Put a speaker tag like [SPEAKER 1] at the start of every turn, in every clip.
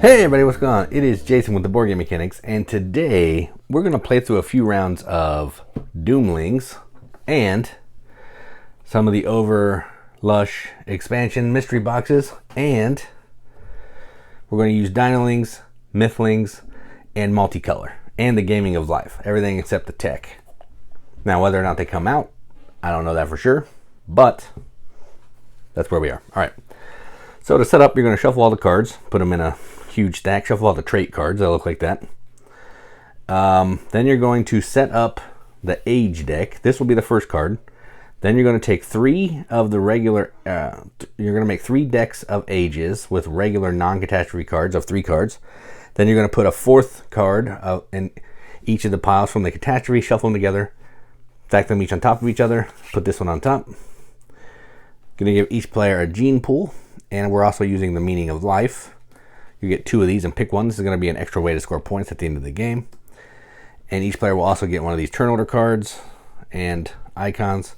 [SPEAKER 1] Hey everybody, what's going on? It is Jason with the Board Game Mechanics, and today we're going to play through a few rounds of Doomlings and some of the over lush expansion mystery boxes, and we're going to use Dinolings, Mythlings, and Multicolor, and the Gaming of Life. Everything except the tech. Now, whether or not they come out, I don't know that for sure, but that's where we are. Alright, so to set up, you're going to shuffle all the cards, put them in a huge stack, shuffle all the trait cards that look like that. Then you're going to set up the age deck. This will be the first card. Then you're going to take three of the regular, you're going to make 3 decks of ages with regular non-catastrophe cards of 3 cards. Then you're going to put a 4th card in each of the piles from the catastrophe, shuffle them together, stack them each on top of each other, put this one on top. Going to give each player a gene pool, and we're also using the meaning of life. You get 2 of these and pick one. This is going to be an extra way to score points at the end of the game. And each player will also get one of these turn order cards and icons.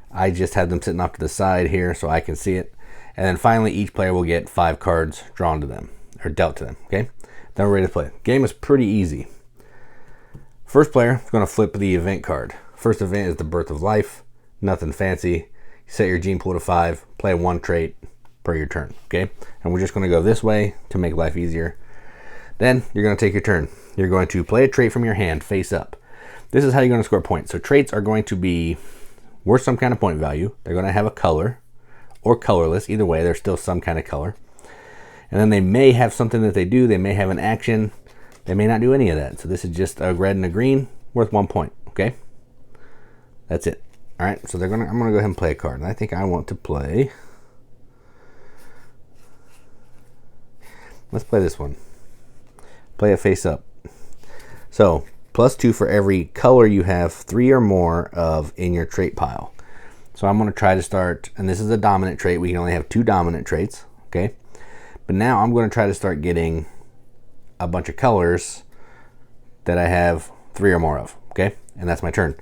[SPEAKER 1] I just have them sitting off to the side here so I can see it. And then finally, each player will get 5 cards drawn to them, or dealt to them, okay? Then we're ready to play. Game is pretty easy. First player is going to flip the event card. First event is the birth of life. Nothing fancy. You set your gene pool to 5, play 1 trait per your turn, okay? And we're just going to go this way to make life easier. Then you're going to take your turn. You're going to play a trait from your hand face up. This is how you're going to score points. So traits are going to be worth some kind of point value. They're going to have a color or colorless. Either way, there's still some kind of color. And then they may have something that they do. They may have an action. They may not do any of that. So this is just a red and a green worth 1 point, okay? That's it. All right, so I'm going to go ahead and play a card. And I think I want to play... Let's play this one. Play it face up. So, +2 for every color you have 3 or more of in your trait pile. So I'm going to try to start, and this is a dominant trait. We can only have 2 dominant traits, okay? But now I'm going to try to start getting a bunch of colors that I have 3 or more of, okay? And that's my turn.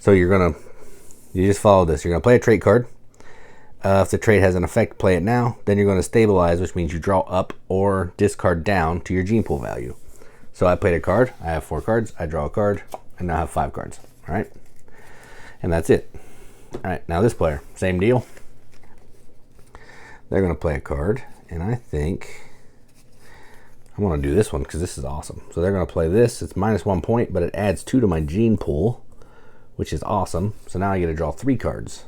[SPEAKER 1] So you just follow this. You're going to play a trait card. If the trait has an effect, play it now. Then you're going to stabilize, which means you draw up or discard down to your gene pool value. So I played a card. I have 4 cards. I draw a card. I now have 5 cards. All right? And that's it. All right, now this player, same deal. They're going to play a card. And I think I'm going to do this one because this is awesome. So they're going to play this. It's -1 point, but it adds 2 to my gene pool, which is awesome. So now I get to draw 3 cards.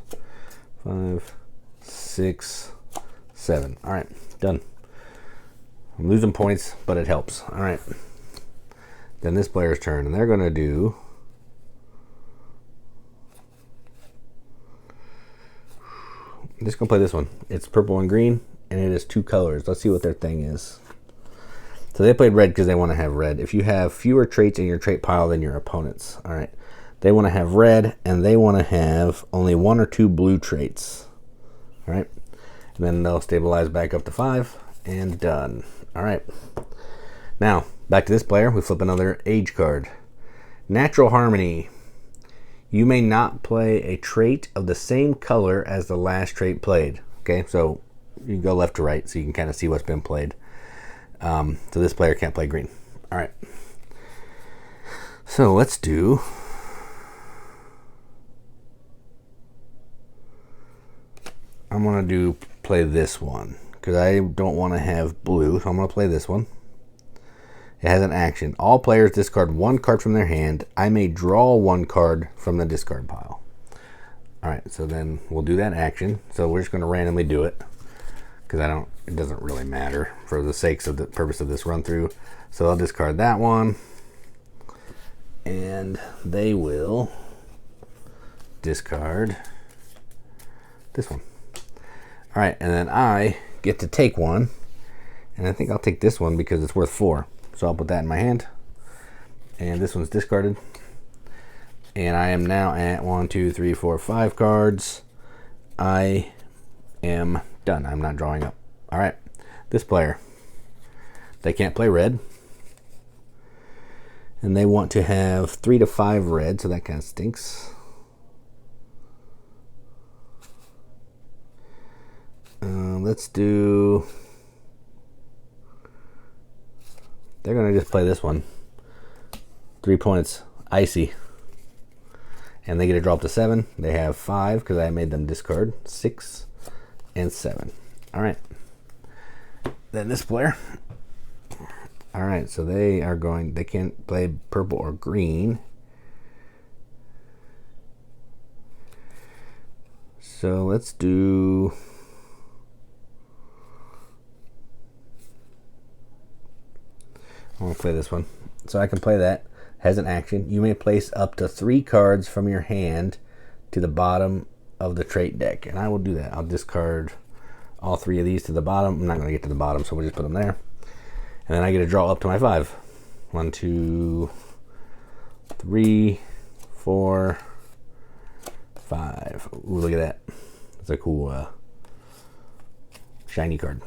[SPEAKER 1] 5, 6, 7. All right, done. I'm losing points, but it helps. All right. Then this player's turn, and they're going to do... I'm just going to play this one. It's purple and green, and it is 2 colors. Let's see what their thing is. So they played red because they want to have red. If you have fewer traits in your trait pile than your opponents, all right, they want to have red, and they want to have only 1 or 2 blue traits. All right, and then they'll stabilize back up to 5, and done. All right, now back to this player. We flip another age card. Natural Harmony. You may not play a trait of the same color as the last trait played. Okay, so you can go left to right so you can kind of see what's been played. So this player can't play green. All right, so let's do... I'm going to play this one because I don't want to have blue, so I'm going to play this one. It has an action. All players discard 1 card from their hand. I may draw 1 card from the discard pile. All right, so then we'll do that action. So we're just going to randomly do it because it doesn't really matter for the sakes of the purpose of this run through. So I'll discard that one, and they will discard this one. All right, and then I get to take one, and I think I'll take this one because it's worth 4. So I'll put that in my hand, and this one's discarded. And I am now at 1, 2, 3, 4, 5 cards. I am done. I'm not drawing up. All right, this player, they can't play red, and they want to have 3 to 5 red, so that kind of stinks. Let's do they're going to just play this one. 3 points, icy. And they get to drop to 7. They have 5 because I made them discard 6 and 7. All right. Then this player. All right, so they can't play purple or green. So let's do... I'm going to play this one. So I can play that. Has an action. You may place up to 3 cards from your hand to the bottom of the trait deck. And I will do that. I'll discard all 3 of these to the bottom. I'm not going to get to the bottom, so we'll just put them there. And then I get to draw up to my 5. 1, 2, 3, 4, 5. Ooh, look at that. That's a cool shiny card.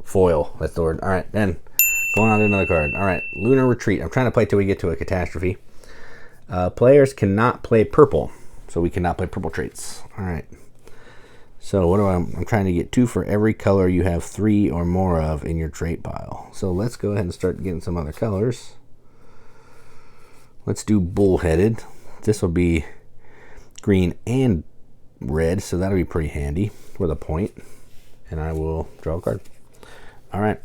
[SPEAKER 1] Foil. That's the word. All right, then going on to another card. All right, Lunar Retreat. I'm trying to play till we get to a catastrophe. Players cannot play purple, so we cannot play purple traits. All right. So what do I'm trying to get 2 for every color you have 3 or more of in your trait pile. So let's go ahead and start getting some other colors. Let's do bullheaded. This will be green and red, so that'll be pretty handy with a point. And I will draw a card. All right.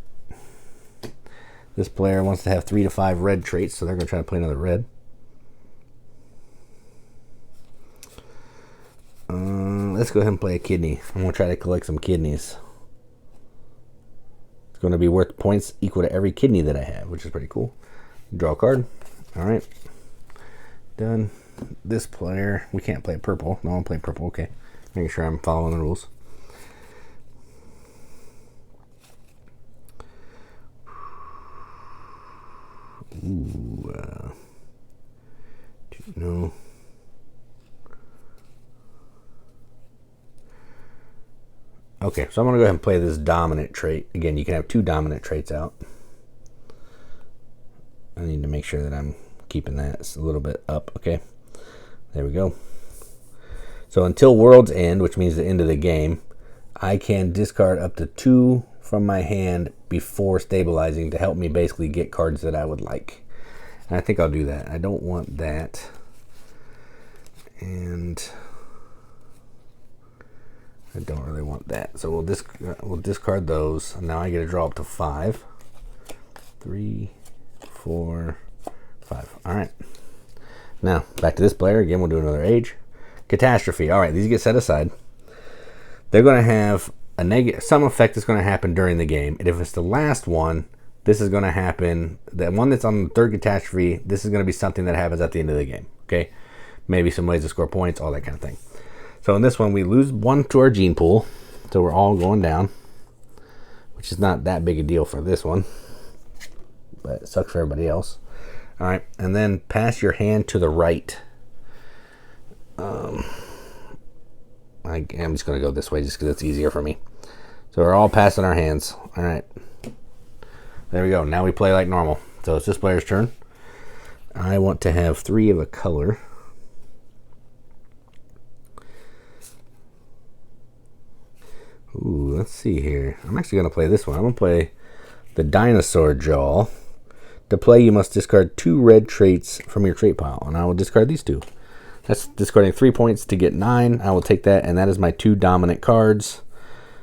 [SPEAKER 1] This player wants to have 3 to 5 red traits, so they're going to try to play another red. Let's go ahead and play a kidney. I'm going to try to collect some kidneys. It's going to be worth points equal to every kidney that I have, which is pretty cool. Draw a card. All right. Done. This player, we can't play purple. No one play purple. Okay. Making sure I'm following the rules. Ooh. No. Okay, so I'm going to go ahead and play this dominant trait. Again, you can have 2 dominant traits out. I need to make sure that I'm keeping that a little bit up. Okay, there we go. So until World's End, which means the end of the game, I can discard up to 2 from my hand before stabilizing to help me basically get cards that I would like. And I think I'll do that. I don't want that. And I don't really want that. So we'll discard those. And now I get to draw up to 5. 3, 4, 5. All right. Now, back to this player. Again, we'll do another age. Catastrophe. All right, these get set aside. They're going to have some effect that's going to happen during the game. And if it's the last one, this is going to happen. The one that's on the 3rd catastrophe, this is going to be something that happens at the end of the game. Okay? Maybe some ways to score points, all that kind of thing. So in this one, we lose 1 to our gene pool. So we're all going down, which is not that big a deal for this one, but it sucks for everybody else. All right, and then pass your hand to the right. I'm just going to go this way just because it's easier for me. So we're all passing our hands. All right. There we go. Now we play like normal. So it's this player's turn. I want to have 3 of a color. Ooh, let's see here. I'm actually going to play this one. I'm going to play the Dinosaur Jaw. To play, you must discard 2 red traits from your trait pile, and I will discard these 2. That's discarding 3 points to get 9. I will take that, and that is my 2 dominant cards.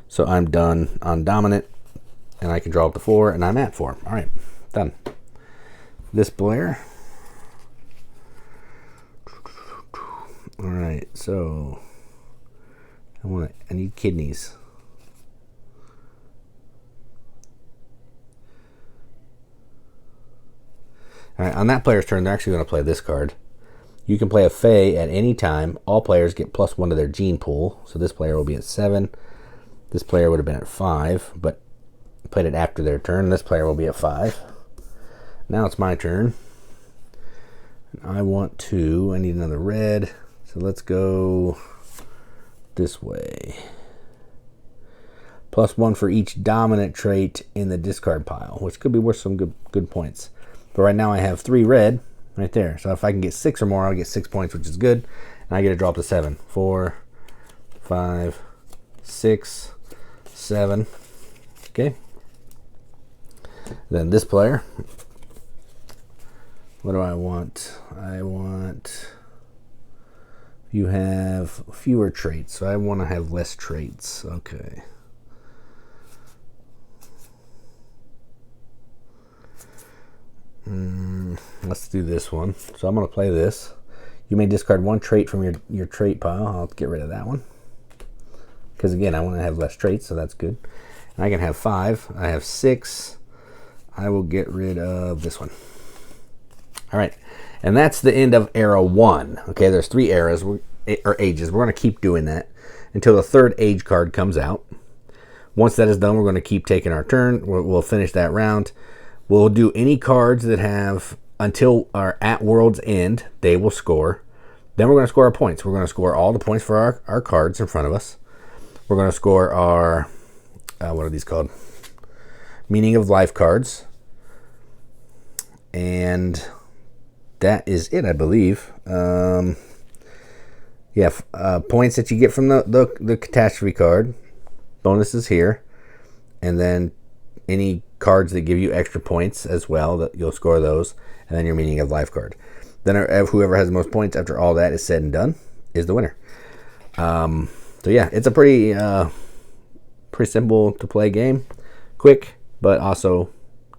[SPEAKER 1] So I'm done on dominant, and I can draw up to 4, and I'm at 4. All right, done. This player. All right, so I need kidneys. All right, on that player's turn, they're actually going to play this card. You can play a Fae at any time. All players get +1 to their gene pool. So this player will be at 7. This player would have been at 5, but played it after their turn. This player will be at 5. Now it's my turn. I need another red. So let's go this way. +1 for each dominant trait in the discard pile, which could be worth some good points. But right now I have 3 red right there. So if I can get 6 or more, I'll get 6 points, which is good. And I get to drop to 7. 4, 5, 6, 7. Okay. Then this player, what do I want? I want you have fewer traits, so I want to have less traits. Okay. Let's do this one. So I'm going to play this. You may discard one trait from your trait pile. I'll get rid of that one. Because again, I want to have less traits, so that's good. And I can have 5. I have 6. I will get rid of this one. All right. And that's the end of era 1. Okay, there's 3 eras or ages. We're going to keep doing that until the 3rd age card comes out. Once that is done, we're going to keep taking our turn. We'll finish that round. We'll do any cards that have, until our at world's end, they will score. Then we're going to score our points. We're going to score all the points for our cards in front of us. We're going to score our, what are these called? Meaning of life cards. And that is it, I believe. Points that you get from the catastrophe card. Bonuses here. And then any cards that give you extra points as well, that you'll score those. And then your meaning of life card. Then whoever has the most points after all that is said and done is the winner. So yeah, it's a pretty simple to play game. Quick, but also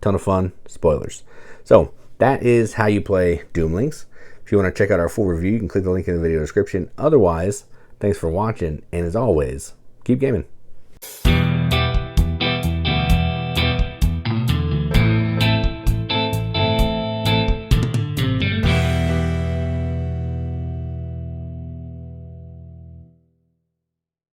[SPEAKER 1] ton of fun. Spoilers. So that is how you play Doomlings. If you want to check out our full review, you can click the link in the video description. Otherwise, thanks for watching, and as always, keep gaming.